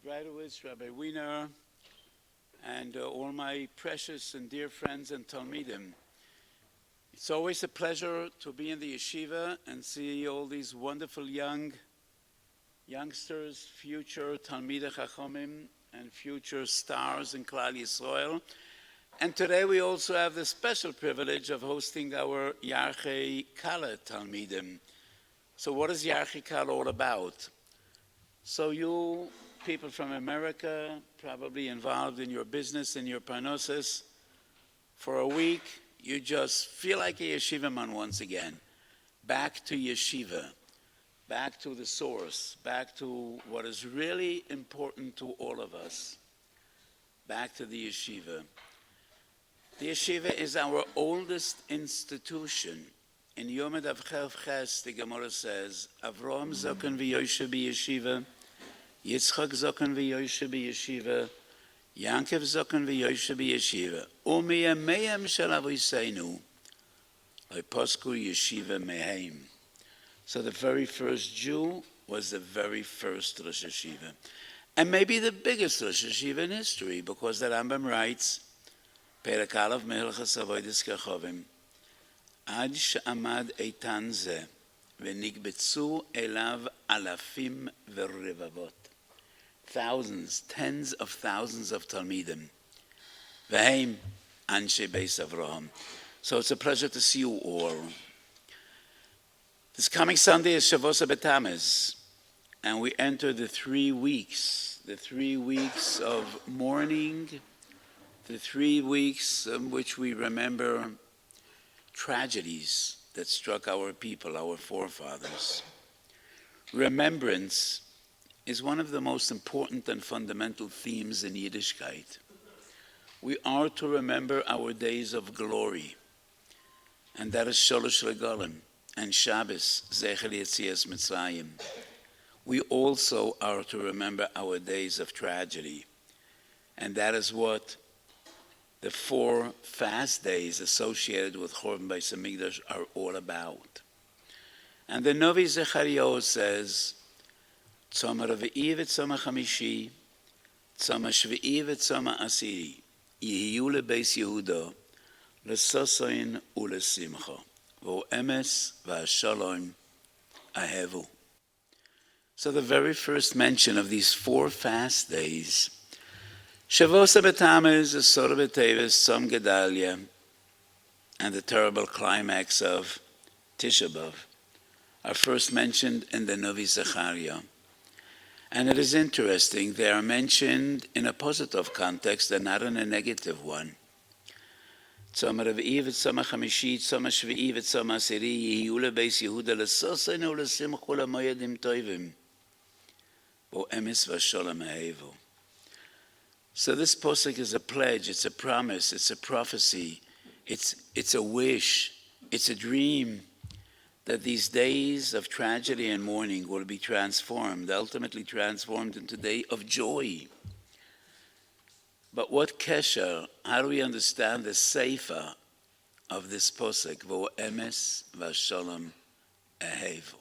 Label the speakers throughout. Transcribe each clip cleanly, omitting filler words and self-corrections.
Speaker 1: Breidowitz, Rabbi Wiener, and all my precious and dear friends and Talmidim. It's always a pleasure to be in the yeshiva and see all these wonderful youngsters, future Talmidei Chachamim, and future stars in Klal Yisrael. And today we also have the special privilege of hosting our Yarchei Kala Talmidim. So what is Yarchei Kala all about? So you people from America, probably involved in your business and your parnassus, for a week, you just feel like a yeshiva man once again. Back to yeshiva, back to the source, back to what is really important to all of us, back to the yeshiva. The yeshiva is our oldest institution. In Yom Dav Ches, the Gemara says, Avraham Zokan v'Yoshe b'yeshiva, Yitzchak Zokan v'Yoshe b'yeshiva, Yankov Zokan v'Yoshe b'yeshiva, u'miyameim shel avoseinu, leposku yeshiva meheim. So the very first Jew was the very first Rosh Yeshiva. And maybe the biggest Rosh Yeshiva in history, because the Rambam writes, Perek Aleph Mehilchas Avodas Kechovim, Ad she'amad eitan ze, v'nikbetzu elav alafim v'revavot. Thousands, tens of thousands of Talmidim. V'heim anshe beis Avraham. So it's a pleasure to see you all. This coming Sunday is Shavuos B'Tamuz, and we enter the 3 weeks of mourning, the 3 weeks in which we remember tragedies that struck our people, our forefathers. Remembrance is one of the most important and fundamental themes in Yiddishkeit. We are to remember our days of glory, and that is Sholosh Regalim and Shabbos, Zecher Yetzias Mitzrayim. We also are to remember our days of tragedy, and that is what the 4 fast days associated with Chorban Beis Hamikdash are all about. And the Novi Zechariah says, Tzom HaRavi'i v'Tzom HaChamishi, Tzom HaShvi'i v'Tzom HaAsiri, Yehiyu leBeis Yehuda, leSosoin uleSimcha, v'Emes v'Shalom ahevu. So the very first mention of these 4 fast days, Shavuos B'Tamuz, Asor B'Teves, Tzom Gedalia, and the terrible climax of Tisha B'Av are first mentioned in the Novi Zechariah. And it is interesting, they are mentioned in a positive context and not in a negative one. Tzom HaRavi'i v'Tzom HaChamishi, Tzom HaShvi'i v'Tzom HaAsiri, Yehiyu leBeis Yehuda, leSosoin uleSimcha leMoedim Tovim, v'Emes v'Shalom ahevu. So this posuk is a pledge, it's a promise, it's a prophecy, it's a wish, it's a dream that these days of tragedy and mourning will be transformed, ultimately transformed into a day of joy. But what kesher, how do we understand the seifa of this posuk? V'Emes v'Shalom ahevu.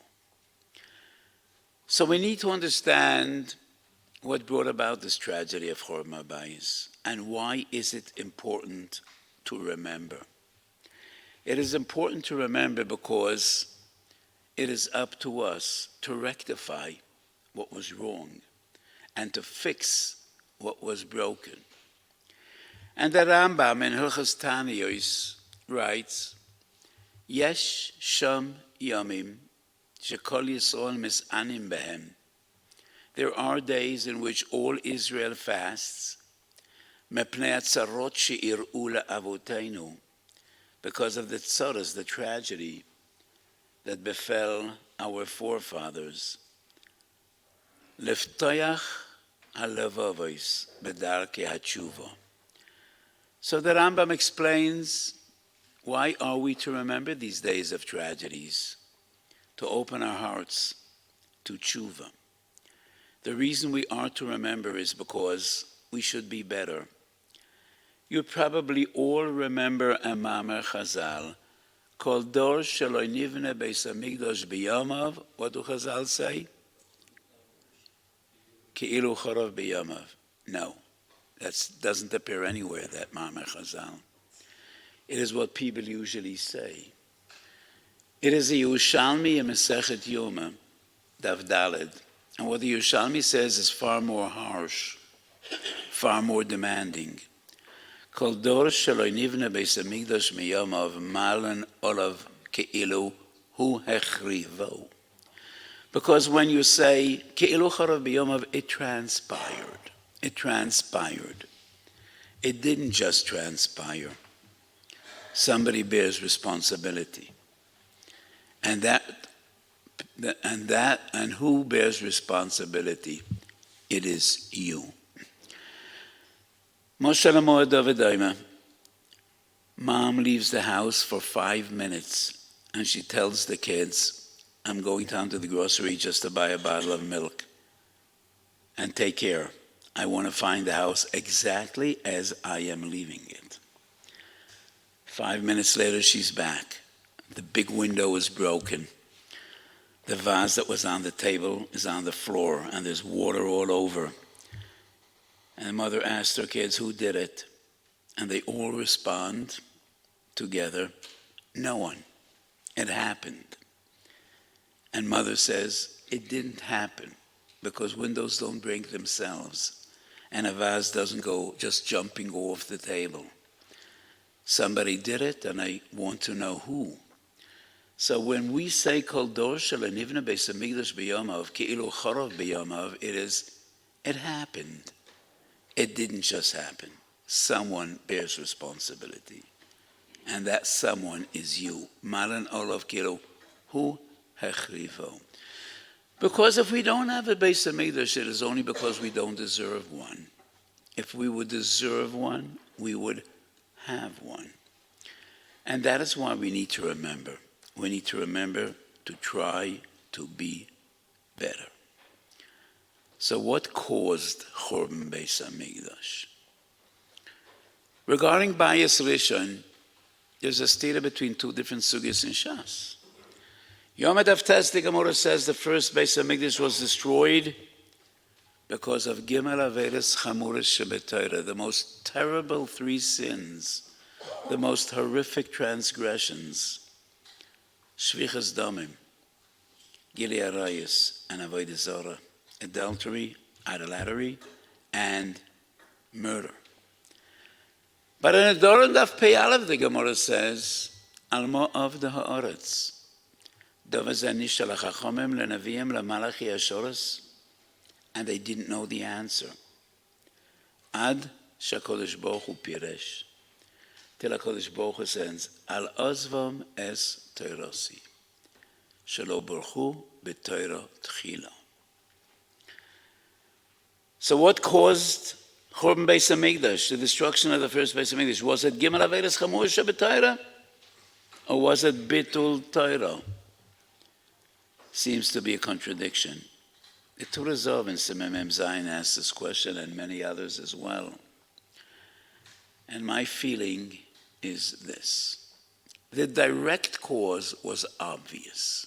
Speaker 1: So we need to understand what brought about this tragedy of Chorban HaBayis, and why is it important to remember? It is important to remember because it is up to us to rectify what was wrong and to fix what was broken. And the Rambam in Hilchos Taniyos writes, Yesh sham yomim shekol Yisrael mis'anim behem. There are days in which all Israel fasts, mepnei atzarot she'ir'u la'avoteinu, because of the tzaras, the tragedy that befell our forefathers. Leftoyach halavavos b'darkei hatshuva. So the Rambam explains, why are we to remember these days of tragedies? To open our hearts to tshuva. The reason we are to remember is because we should be better. You probably all remember a Maamar Chazal called Dor Shelo Nivne Beis Hamikdash B'Yomav. What do Chazal say? Ke'ilu HaRav b'yamav. No, that doesn't appear anywhere, that Ma'amar Chazal. It is what people usually say. It is the Yerushalmi in Masechet Yoma, Daf Daled. And what the Yerushalmi says is far more harsh, far more demanding. Kol dor shelo nivne beis hamikdash miyamav malan olav ke'ilu hu hechrivo. Because when you say ke'ilu HaRav b'yamav, it transpired. It transpired. It didn't just transpire. Somebody bears responsibility. And who bears responsibility? It is you. Mom leaves the house for 5 minutes and she tells the kids, I'm going down to the grocery just to buy a bottle of milk. And take care. I want to find the house exactly as I am leaving it. 5 minutes later, she's back. The big window is broken. The vase that was on the table is on the floor, and there's water all over. And the mother asked her kids, who did it? And they all respond together, no one. It happened. And mother says, it didn't happen because windows don't break themselves, and a vase doesn't go just jumping off the table. Somebody did it, and I want to know who. So when we say Kol dor shelo nivne beis hamikdash b'yamav ke'ilu HaRav b'yamav, it happened. It didn't just happen. Someone bears responsibility, and that someone is you. Malan olav ke'ilu hu hechrivo. Because if we don't have a beis hamikdash, it is only because we don't deserve one. If we would deserve one, we would have one. And that is why we need to remember. We need to remember to try to be better. So what caused Churban Beis Hamikdash? Regarding Bayis Rishon, there's a stira between two different sugyas in Shas. Yom Tes, the Gemara says the first Beis Hamikdash was destroyed because of Gimel Averes Chamuris Shebetayra, the most terrible 3 sins, the most horrific transgressions. Shvichas Damim, Gilui Arayos, and Avodah Zarah, adultery, idolatry, and murder. But in the Doron Daf Pei Aleph, the Gemara says, Alma of the Haaretz, Dovazani Shalachachomim Lenavim Lamalachi Ashoras, and they didn't know the answer. Ad Shakodesh Baruch Hu Piresh. Till HaKadosh Baruch Hu says, Al Ozvam Es Toirasi, Shelo Baruchu B'Toira Tchila. So what caused Churban Beis Hamikdash, the destruction of the first Beis Hamikdash? Was it Gimel Averes Chamur Shebetayra, or was it Bitul Torah? Seems to be a contradiction. The Torah Zov in Simon Mem Zayin asks this question, and many others as well. And my feeling is this. The direct cause was obvious.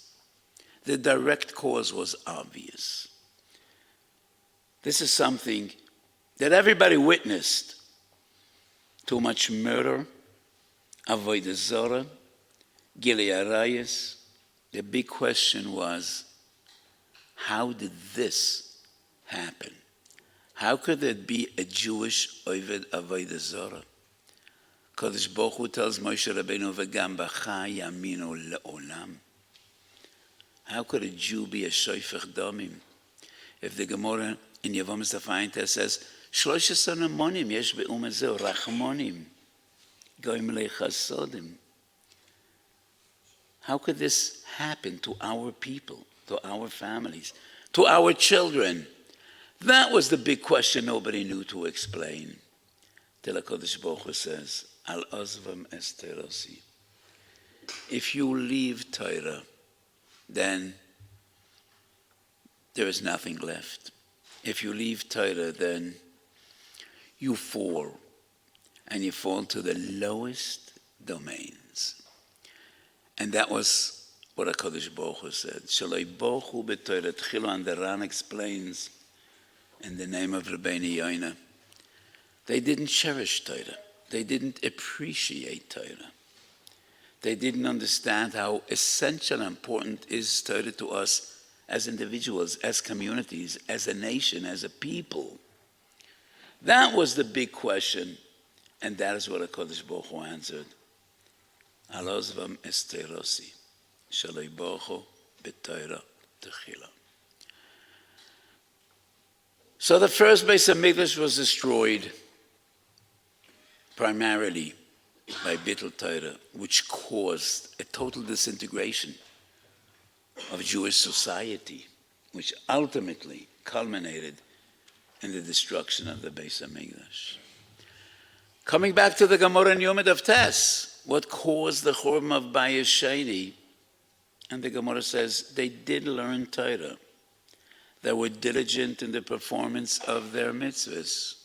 Speaker 1: The direct cause was obvious. This is something that everybody witnessed. Too much murder, Avodah Zarah, Gilui Arayos. The big question was, how did this happen? How could there be a Jewish Avodah Zarah? Kadosh Baruch Hu tells Moshe Rabbeinu, "V'gam b'cha yaminu le'olam." How could a Jew be a shoifech damim? If the Gemara in Yevamos Tafayinta says, "Shloshes monim yesh be'umet zeh rachmonim, goyim lechasodim." How could this happen to our people, to our families, to our children? That was the big question nobody knew to explain. Till HaKadosh Baruch Hu says, Al Ozvam Es Toirasi. If you leave Torah, then there is nothing left. If you leave Torah, then you fall, and you fall to the lowest domains. And that was what HaKadosh Baruch Hu said. Shaloi Baruch Hu b'Torah Tchilo, and the Ran explains in the name of Rabbeinu Yoina. They didn't cherish Torah. They didn't appreciate Torah. They didn't understand how essential and important is Torah to us as individuals, as communities, as a nation, as a people. That was the big question, and that is what HaKadosh Baruch Hu answered. Alozvam esterosi, shaloi bocho b'Torah techila. So the first Beis HaMikdash was destroyed primarily by Bittul Torah, which caused a total disintegration of Jewish society, which ultimately culminated in the destruction of the Beis HaMikdash. Coming back to the Gemara in Yom Tov Tes, what caused the Churban of Bayis Sheni? And the Gemara says they did learn Torah. They were diligent in the performance of their mitzvahs.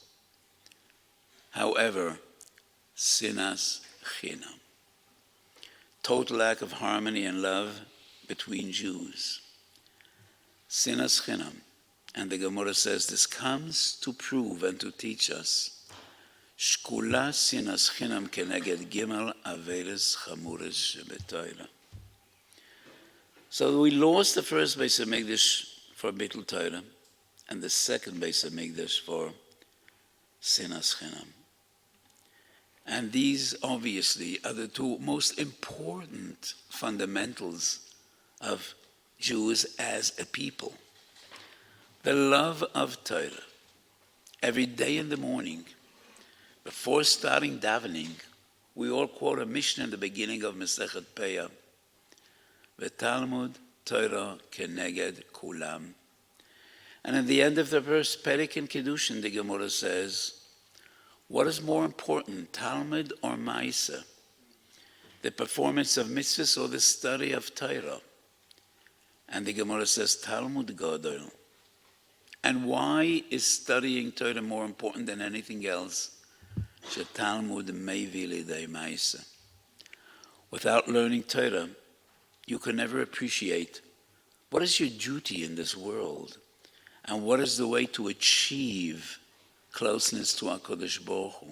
Speaker 1: However, sinas chinam, total lack of harmony and love between Jews. Sinas chinam. And the Gemara says this comes to prove and to teach us shkula sinas chinam keneged gimel averes chamures shebetoira. So we lost the first Beis HaMikdash for Bittul Torah and the second Beis HaMikdash for sinas chinam. And these obviously are the two most important fundamentals of Jews as a people. The love of Torah. Every day in the morning, before starting davening, we all quote a Mishnah in the beginning of Masechet Peah. V'Talmud Torah keneged kulam. And at the end of the verse, Perek in Kiddushin, the Gemara says, what is more important, Talmud or Maisa? The performance of mitzvahs or the study of Torah? And the Gemara says, Talmud Gadol. And why is studying Torah more important than anything else? Talmud mevi lidei Maisa. Without learning Torah, you can never appreciate what is your duty in this world and what is the way to achieve closeness to HaKadosh Baruch Hu.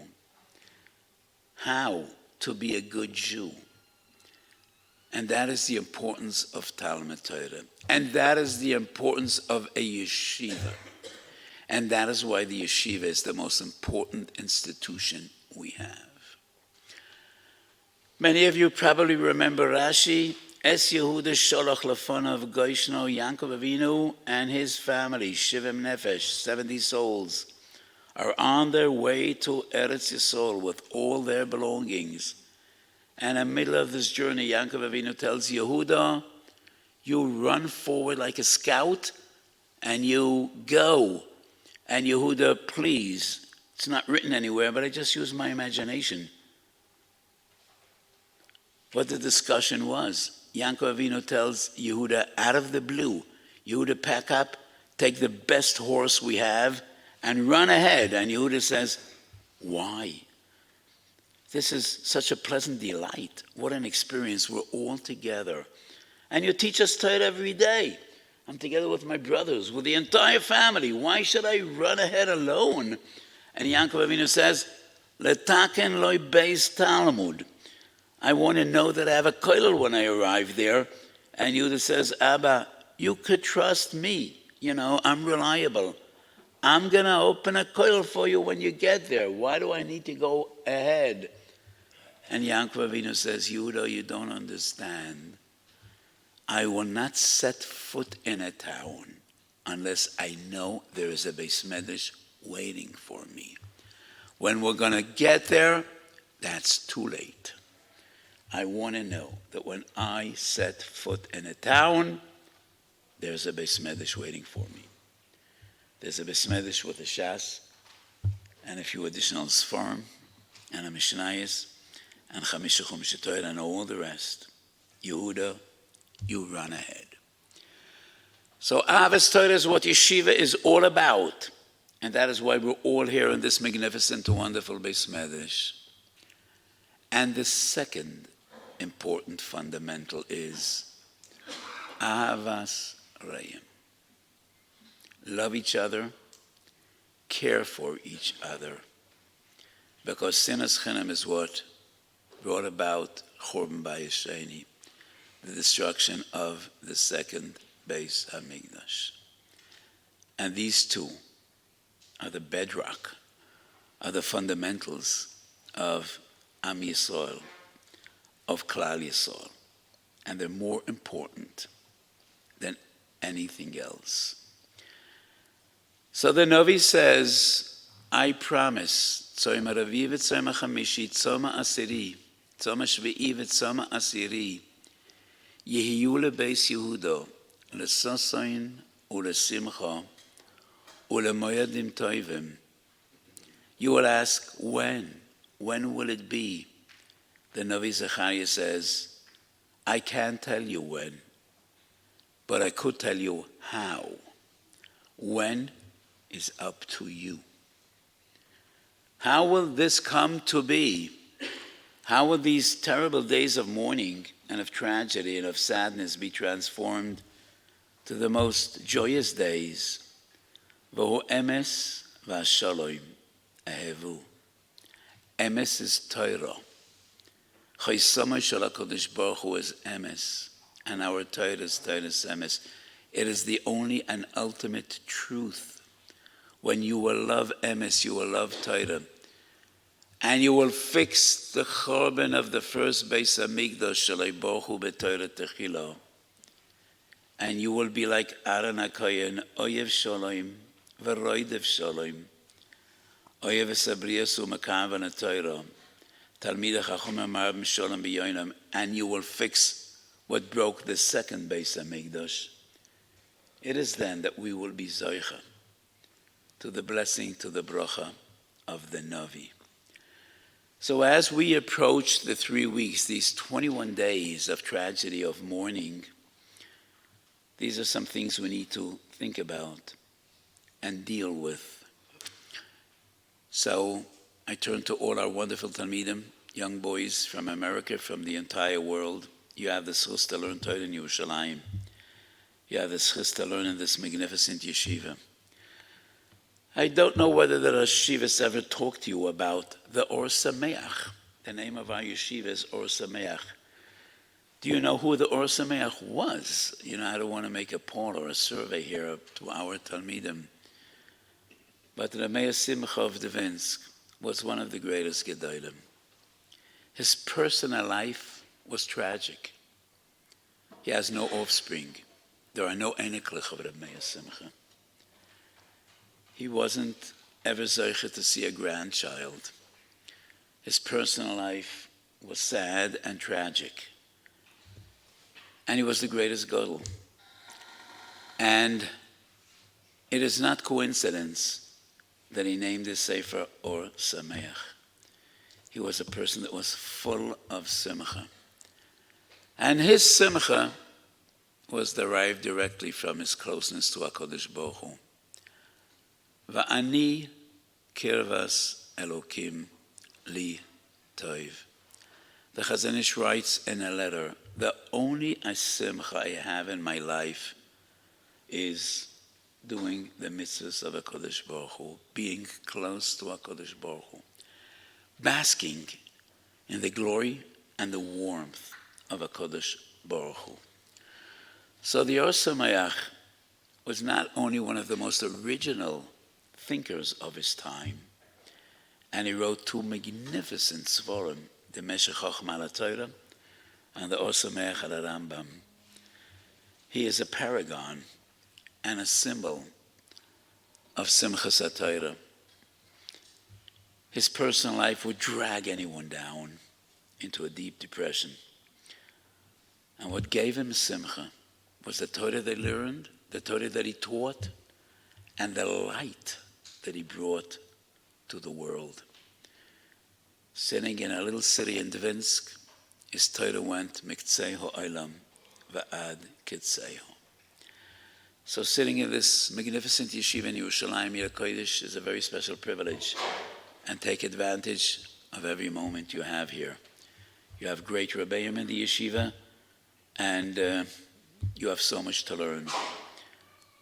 Speaker 1: How to be a good Jew. And that is the importance of Talmud Torah. And that is the importance of a yeshiva. And that is why the yeshiva is the most important institution we have. Many of you probably remember Rashi. Es Yehuda Sholach Lefonav Goishno Yaakov Avinu and his family, Shivim Nefesh, 70 souls, are on their way to Eretz Yisrael with all their belongings. And in the middle of this journey, Yaakov Avinu tells Yehuda, you run forward like a scout and you go. And Yehuda, please, it's not written anywhere, but I just use my imagination. What the discussion was. Yaakov Avinu tells Yehuda, out of the blue, Yehuda, pack up, take the best horse we have, and run ahead. And Yehuda says, why? This is such a pleasant delight. What an experience. We're all together. And you teach us Torah every day. I'm together with my brothers, with the entire family. Why should I run ahead alone? And Yaakov Avinu says, Letaken loy beis Talmud. I want to know that I have a kollel when I arrive there. And Yehuda says, Abba, you could trust me. You know, I'm reliable. I'm going to open a kollel for you when you get there. Why do I need to go ahead? And Yaakov Avinu says, Yehuda, you don't understand. I will not set foot in a town unless I know there is a Beis Medrash waiting for me. When we're going to get there, that's too late. I want to know that when I set foot in a town, there's a Beis Medrash waiting for me. There's a Beis Medrash with a Shas and a few additional Sfarim and a Mishnayos and Chamisha Chumash Torah and all the rest. Yehuda, you run ahead. So Ahavas Torah is what yeshiva is all about. And that is why we're all here in this magnificent, wonderful Beis Medrash. And the second important fundamental is Ahavas Reim. Love each other care for each other. Because sinas chinam is what brought about Churban Bayis Sheni, the destruction of the second Beis Hamikdash. And these two are the bedrock, are the fundamentals of Am Yisrael, of Klal Yisrael. And they're more important than anything else. So the Navi says, I promise, Tzom HaRavi v'Tzom HaChamishi, Tzom HaAsiri, Tzom HaShvi'i v'Tzom HaAsiri, Yehiyu leBeis Yehuda, leSasoin uleSimcha, uleMoyadim Tovim. You will ask, when? When will it be? The Navi Zechariah says, I can't tell you when, but I could tell you how. When is up to you. How will this come to be? How will these terrible days of mourning and of tragedy and of sadness be transformed to the most joyous days? V'hu emes v'ashalom ahevu. Emes is Torah. Chaysamah shel HaKadosh Baruch Hu is emes, and our Torah is Torah's emes. It is the only and ultimate truth. When you will love emes, you will love Torah, and you will fix the churban of the first Beis Hamikdash shalei Baruch Hu b'Torah techila, and you will be like Aaron HaKohen, oyev shalom v'roidev shalom, oyev esabriyas u'makavan HaTorah, talmid hachacham amar b'shalom b'yoinam, and you will fix what broke the second Beis Hamikdash. It is then that we will be zoicha to the blessing, to the bracha of the Navi. So as we approach the 3 weeks, these 21 days of tragedy, of mourning, these are some things we need to think about and deal with. So I turn to all our wonderful Talmidim, young boys from America, from the entire world. You have the schus to learn Torah in Yerushalayim. You have the schus to learn in this magnificent yeshiva. I don't know whether the yeshivas ever talked to you about the Ohr Somayach. The name of our yeshiva is Ohr Somayach. Do you know who the Ohr Somayach was? You know, I don't want to make a poll or a survey here to our Talmidim. But the Meir Simcha of Dvinsk was one of the greatest Gedolim. His personal life was tragic. He has no offspring. There are no eneklich of the Meir Simcha. He wasn't ever zeicha to see a grandchild. His personal life was sad and tragic. And he was the greatest gadol. And it is not coincidence that he named his sefer Ohr Somayach. He was a person that was full of simcha. And his simcha was derived directly from his closeness to HaKadosh Baruch Hu. Va'ani kirvas Elokim li toiv. The Chazon Ish writes in a letter, the only simcha I have in my life is doing the mitzvahs of HaKadosh Baruch Hu, being close to HaKadosh Baruch Hu, basking in the glory and the warmth of HaKadosh Baruch Hu. So the Ohr Somayach was not only one of the most original thinkers of his time, and he wrote 2 magnificent svarim, the Meshech Chochmah HaTorah and the Ohr Somayach al Rambam. He is a paragon and a symbol of Simchas HaTorah. His personal life would drag anyone down into a deep depression. And what gave him simcha was the Torah that he learned, the Torah that he taught, and the light that he brought to the world. Sitting in a little city in Dvinsk, his Torah went miktzei ha'olam va'ad kitzeiho. So sitting in this magnificent yeshiva in Yerushalayim, Yer Kodesh, is a very special privilege, and take advantage of every moment you have here. You have great rebbeim in the yeshiva, and you have so much to learn,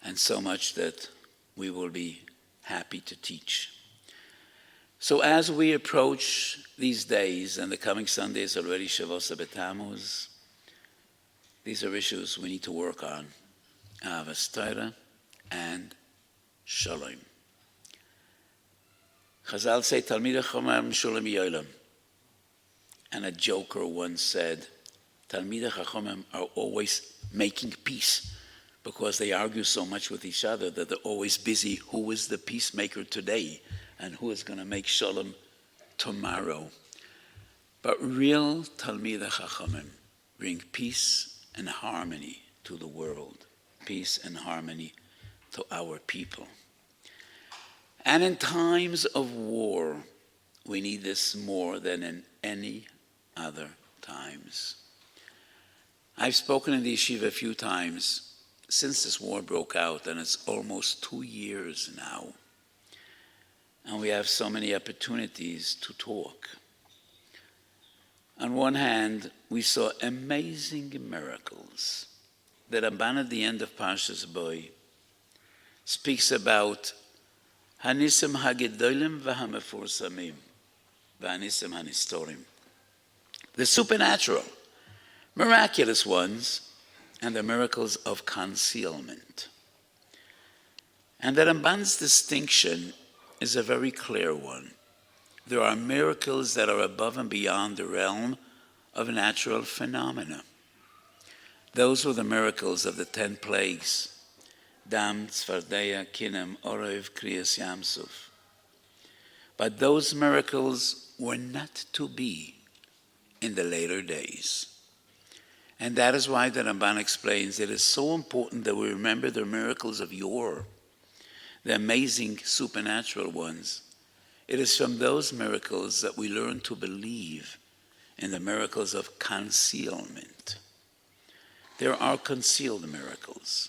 Speaker 1: and so much that we will be happy to teach. So as we approach these days, and the coming Sunday is already Shavuos B'Tammuz, these are issues we need to work on. Ahavas Torah and Shalom. Chazal say, Talmidei Chacham Shalom Yolam. And a joker once said, Talmidei Chacham are always making peace because they argue so much with each other that they're always busy. Who is the peacemaker today? And who is going to make Shalom tomorrow? But real Talmidei Chachamim bring peace and harmony to the world, peace and harmony to our people. And in times of war, we need this more than in any other times. I've spoken in the yeshiva a few times since this war broke out, and it's almost 2 years now. And we have so many opportunities to talk. On one hand, we saw amazing miracles. The Ramban at the end of Parshas Boy speaks about Hanisim hagedolim v'hamefursamim v'hanisim hanistorim. The supernatural, miraculous ones, and the miracles of concealment. And the Ramban's distinction is a very clear one. There are miracles that are above and beyond the realm of natural phenomena. Those were the miracles of the 10 plagues. Dam, Tzfardeya, Kinem, Orev, Kriyas, Yamsuf. But those miracles were not to be in the later days. And that is why the Ramban explains it is so important that we remember the miracles of yore, the amazing supernatural ones. It is from those miracles that we learn to believe in the miracles of concealment. There are concealed miracles.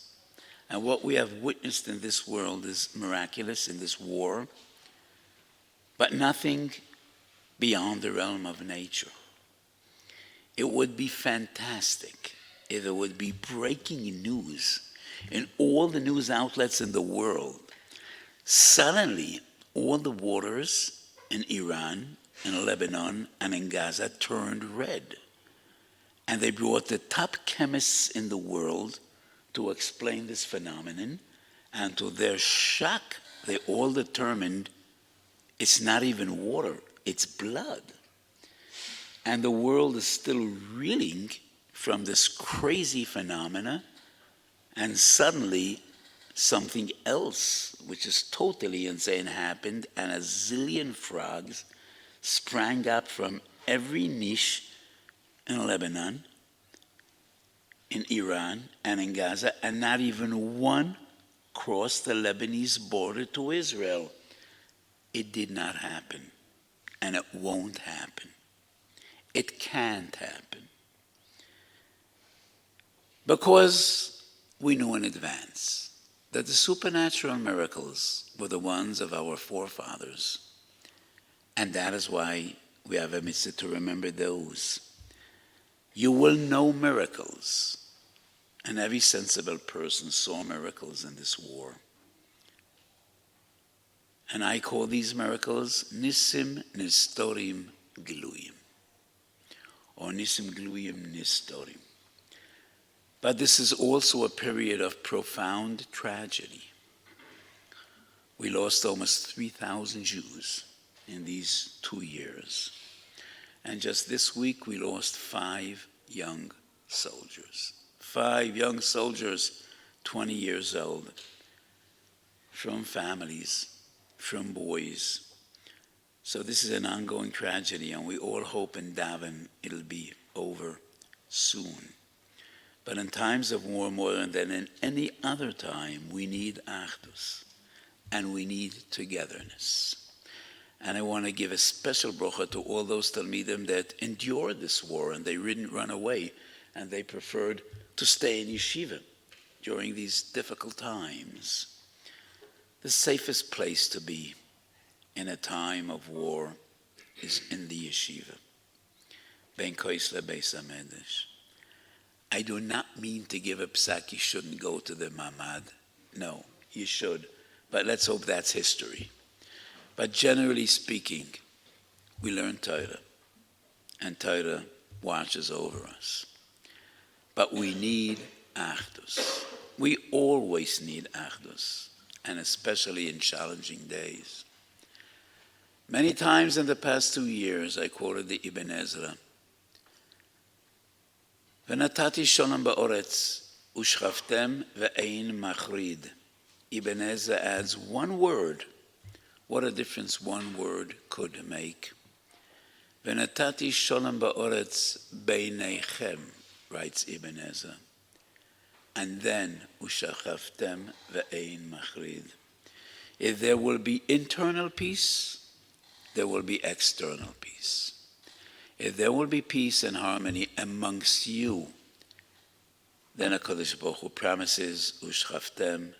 Speaker 1: And what we have witnessed in this world is miraculous in this war, but nothing beyond the realm of nature. It would be fantastic if it would be breaking news in all the news outlets in the world. Suddenly, all the waters in Iran, in Lebanon, and in Gaza turned red. And they brought the top chemists in the world to explain this phenomenon, and to their shock, they all determined it's not even water, it's blood. And the world is still reeling from this crazy phenomena, and suddenly something else, which is totally insane, happened, and a zillion frogs sprang up from every niche in Lebanon, in Iran, and in Gaza, and not even one crossed the Lebanese border to Israel. It did not happen, and it won't happen. It can't happen. Because we knew in advance that the supernatural miracles were the ones of our forefathers, and that is why we have a mitzvah to remember those. You will know miracles, and every sensible person saw miracles in this war. And I call these miracles Nisim Nistorim Giluyim, or Nisim Giluyim Nistorim. But this is also a period of profound tragedy. We lost almost 3,000 Jews in these 2 years. And just this week, we lost 5 young soldiers. 5 young soldiers, 20 years old, from families, from boys. So this is an ongoing tragedy, and we all hope and daven it'll be over soon. But in times of war, more than in any other time, we need achdus, and we need togetherness. And I want to give a special bracha to all those Talmidim that endured this war, and they didn't run away, and they preferred to stay in yeshiva during these difficult times. The safest place to be in a time of war is in the yeshiva. Ben Koisle Beis HaMedrash. I do not mean to give a psak you shouldn't go to the mamad. No, you should. but let's hope that's history. But generally speaking, we learn Torah, and Torah watches over us. But we need Achdus. We always need Achdus, and especially in challenging days. Many times in the past 2 years, I quoted the Ibn Ezra. V'natati sholem ba'oretz u'shchavtem ve'ein machrid. Ibn Ezra adds one word. What a difference one word could make. V'natati sholem ba'oretz beinechem, writes Ibn Ezra. And then, u'shchavtem ve'ein machrid. If there will be internal peace, there will be external peace. If there will be peace and harmony amongst you, then HaKadosh Baruch Hu promises, u'shchavtem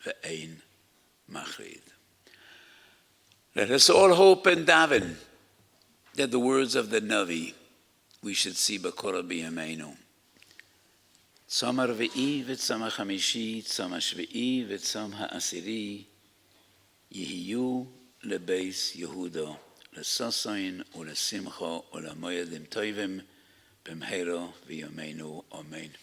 Speaker 1: ve'ein machrid. Let us all hope and daven that the words of the Navi we should see b'kol b'yameinu. Tzom ha'rvi'i v'tzom ha'chamishi, tzom ha'shvi'i v'tzom ha'asiri, yihiyu lebeis Yehuda, lesasoin ulesimcha ulemoyedim toivim b'mheiro v'yameinu. Amen.